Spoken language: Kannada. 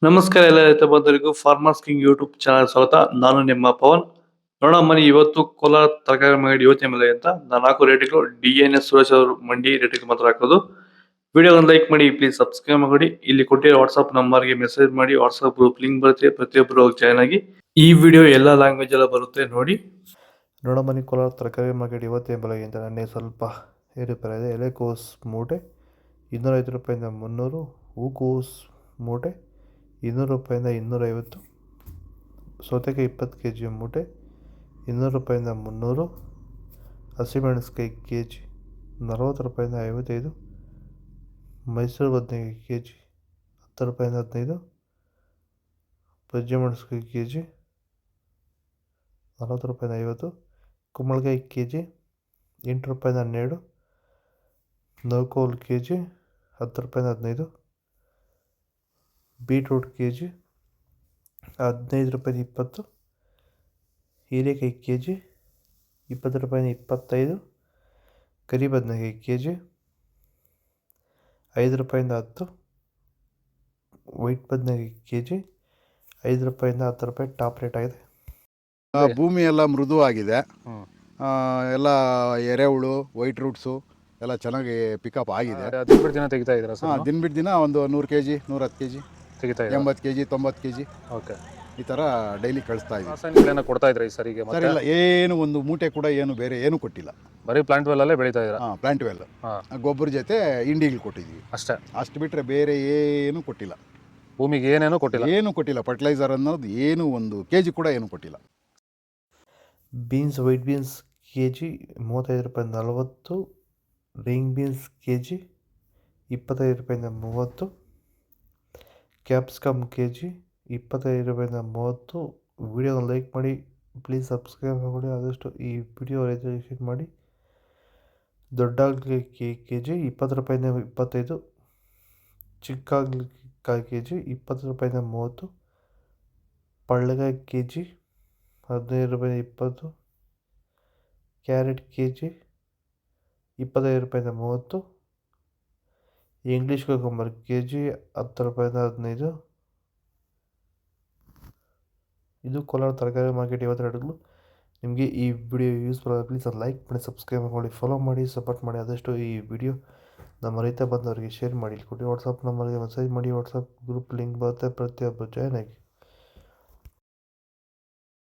ನಮಸ್ಕಾರ ಎಲ್ಲ ರೈತ ಬಂಧುಗಳಿಗೂ ಫಾರ್ಮರ್ಸ್ ಕಿಂಗ್ ಯೂಟ್ಯೂಬ್ ಚಾನಲ್ ಸ್ವಾಗತ. ನಾನು ನಿಮ್ಮ ಪವನ್. ನೋಡೋಣ ಮನಿ ಇವತ್ತು ಕೋಲಾರ ತರಕಾರಿ ಮಂಡಿ ಯೋಚನೆ ಮೇಲೆ ಅಂತ ನಾನು ಹಾಕೋ ರೇಟ್ಗಳು DNS ಸುರೇಶ್ ಅವರು ಮಂಡಿ ರೇಟ್ಗೆ ಮಾತ್ರ ಹಾಕೋದು. ವಿಡಿಯೋ ಒಂದು ಲೈಕ್ ಮಾಡಿ, ಪ್ಲೀಸ್ ಸಬ್ಸ್ಕ್ರೈಬ್ ಮಾಡಿ. ಇಲ್ಲಿ ಕೊಟ್ಟಿರೋ ವಾಟ್ಸ್ಆಪ್ ನಂಬರ್ಗೆ ಮೆಸೇಜ್ ಮಾಡಿ, ವಾಟ್ಸ್ಆಪ್ ಗ್ರೂಪ್ ಲಿಂಕ್ ಬರುತ್ತೆ, ಪ್ರತಿಯೊಬ್ಬರು ಜಾಯ್ನ್ ಆಗಿ. ಈ ವಿಡಿಯೋ ಎಲ್ಲ ಲ್ಯಾಂಗ್ವೇಜ್ ಎಲ್ಲ ಬರುತ್ತೆ ನೋಡಿ. ನೋಡೋ ಮನಿ ಕೋಲಾರ ತರಕಾರಿ ಮಾರ್ಕೆಟ್ ಇವತ್ತೇ ಬೆಳಗ್ಗೆಯಿಂದ ನನ್ನೇ ಸ್ವಲ್ಪ ಏರುಪೇರು ಇದೆ. ಎಲೆಕೋಸ್ ಮೂಟೆ 250 ರೂಪಾಯಿಂದ 300, ಹೂಕೋಸ್ ಮೂಟೆ 200 ರೂಪಾಯಿಂದ 250, ಸೌತೆಕಾಯಿ 20 kg ಮೂಟೆ 200 ರೂಪಾಯಿಂದ 300, ಹಸಿಮೆಣಸಿಕಾಯಿ kg 40 ರೂಪಾಯಿಂದ 55, ಮೈಸೂರು ಬದನೆಕಾಯಿ kg 10 ರೂಪಾಯಿಂದ 15, ಬಜ್ಜಿ ಮೆಣಸಿಕಾಯಿ kg 40 ರೂಪಾಯಿಂದ 50, ಕುಂಬಳಕಾಯಿ kg 8 ರೂಪಾಯಿಂದ 12, ನೌಕೋಲ್ kg 10 ರೂಪಾಯಿಂದ 15, ಬೀಟ್ರೂಟ್ kg 15 ರೂಪಾಯಿಂದ 20, ಹೀರೆಕಾಯಿ kg 20 ರೂಪಾಯಿಂದ 25, ಕರಿ ಬದನೆಕಾಯಿ kg 5 ರೂಪಾಯಿಂದ 10, ವೈಟ್ ಬದನೆಕಾಯಿ kg 5 ರೂಪಾಯಿಂದ 10 ರೂಪಾಯಿ ಟಾಪ್ ರೇಟ್ ಆಗಿದೆ. ಭೂಮಿ ಎಲ್ಲ ಮೃದುವಾಗಿದೆ. ಎಲ್ಲ ಎರೆಹುಳು, ವೈಟ್ ರೂಟ್ಸು ಎಲ್ಲ ಚೆನ್ನಾಗಿ ಪಿಕಪ್ ಆಗಿದೆ. ದಿನ ಬಿಟ್ಟು ದಿನ ತೆಗಿತಾ ಇದ್ದೀರಾ ಸರ್? ದಿನ ಬಿಟ್ಟು ದಿನ ಒಂದು 100 kg 110 kg ತೆಗಿತಾ ಇದ್ದೀರಾ? 80 kg 90 kg ಓಕೆ. ಈ ಥರ ಡೈಲಿ ಕಳಿಸ್ತಾ ಇದ್ದೀವಿ. ರಾಸಾಯನಿಕಗಳನ್ನ ಕೊಡ್ತಾ ಇದ್ರಾ ಈ ಸರಿಗೆ? ಸರ್ ಇಲ್ಲ, ಏನು ಒಂದು ಮೂಟೆ ಕೂಡ ಏನು ಬೇರೆ ಏನು ಕೊಟ್ಟಿಲ್ಲ. ಬರೀ ಪ್ಲಾಂಟ್ ವೆಲ್ ಅಲ್ಲೇ ಬೆಳೀತಾ ಇದ್ದೀರಾ? ಪ್ಲಾಂಟ್ ವೆಲ್ ಗೊಬ್ಬರ ಜೊತೆ ಇಂಡಿಗಳು ಕೊಟ್ಟಿದ್ದೀವಿ ಅಷ್ಟೇ. ಅಷ್ಟು ಬಿಟ್ಟರೆ ಬೇರೆ ಏನು ಕೊಟ್ಟಿಲ್ಲ. ಭೂಮಿಗೆ ಏನೇನೂ ಕೊಟ್ಟಿಲ್ಲ? ಏನು ಕೊಟ್ಟಿಲ್ಲ. ಫರ್ಟಿಲೈಸರ್ ಅನ್ನೋದು ಏನು ಒಂದು kg ಕೂಡ ಏನು ಕೊಟ್ಟಿಲ್ಲ. ಬೀನ್ಸ್, ವೈಟ್ ಬೀನ್ಸ್ kg 35 ರೂಪಾಯಿಂದ 40, ರಿಂಗ್ ಬೀನ್ಸ್ kg 25 ರೂಪಾಯಿಂದ 30, ಕ್ಯಾಪ್ಸಿಕಮ್ kg 25 ರೂಪಾಯಿಂದ 30. ವಿಡಿಯೋನ ಲೈಕ್ ಮಾಡಿ, ಪ್ಲೀಸ್ ಸಬ್ಸ್ಕ್ರೈಬ್ ಮಾಡಿ. ಆದಷ್ಟು ಈ ವಿಡಿಯೋ ರೈತರಿಗೆ ಶೇರ್ ಮಾಡಿ. ದೊಡ್ಡಾಗಲಕಾಯಿ kg 20 ರೂಪಾಯಿಂದ 25, ಚಿಕ್ಕಾಗಲಕಾಯಿ kg 20 ರೂಪಾಯಿಂದ 30, ಪಳ್ಳಕಾಯಿ kg 15 ರೂಪಾಯಿಂದ 20, ಕ್ಯಾರೆಟ್ kg 25 ರೂಪಾಯಿಂದ 30, ಇಂಗ್ಲೀಷ್ ಕುಕುಂಬರ್ kg 10 ರೂಪಾಯಿಂದ 15. ಇದು ಕೋಲಾರ ತರಕಾರಿ ಮಾರ್ಕೆಟ್ ಇವತ್ತು ರೇಟ್ಗಳು. ನಿಮಗೆ ಈ ವಿಡಿಯೋ ಯೂಸ್ಫುಲ್ ಆಗಿ ಪ್ಲೀಸ್ ಲೈಕ್ ಮಾಡಿ, ಸಬ್ಸ್ಕ್ರೈಬ್ ಮಾಡಿ, ಫಾಲೋ ಮಾಡಿ, ಸಪೋರ್ಟ್ ಮಾಡಿ. ಆದಷ್ಟು ಈ ವಿಡಿಯೋ ನಮ್ಮ ರೈತ ಬಂದವರಿಗೆ ಶೇರ್ ಮಾಡಿ. ಕೊಡಿ ವಾಟ್ಸಪ್ ನಂಬರ್ಗೆ ಮೆಸೇಜ್ ಮಾಡಿ, ವಾಟ್ಸಪ್ ಗ್ರೂಪ್ ಲಿಂಕ್ ಬರುತ್ತೆ, ಪ್ರತಿಯೊಬ್ಬರು ಜಾಯ್ನ್ ಆಗಿ.